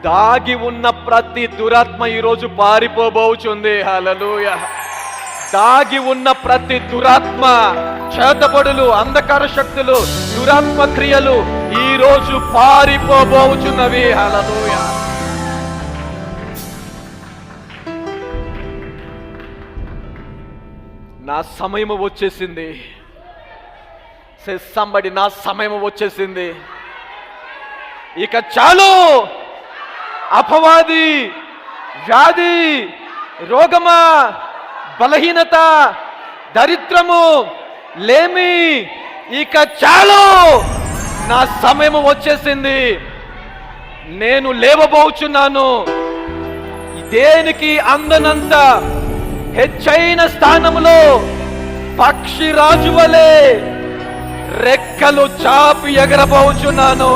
దాగి ఉన్న ప్రతి దురాత్మ ఈరోజు పారిపోబోచుంది. హల్లెలూయా. దాగి ఉన్న ప్రతి దురాత్మ, చేతబడులు, అంధకార శక్తులు, దురాత్మ క్రియలు ఈరోజు పారిపోబోచున్నవి. హల్లెలూయా. నా సమయం వచ్చేసింది. సంబడి, నా సమయం వచ్చేసింది. ఇక చాలు. అపవాది, వ్యాధి, రోగమా, బలహీనత, దరిద్రము, లేమి, ఇక చాలు. నా సమయం వచ్చేసింది. నేను లేవబోచున్నాను. దేనికి అందనంత హెచ్చైన స్థానములో పక్షి రాజు వలె రెక్కలు చాపి ఎగరబోచున్నాను.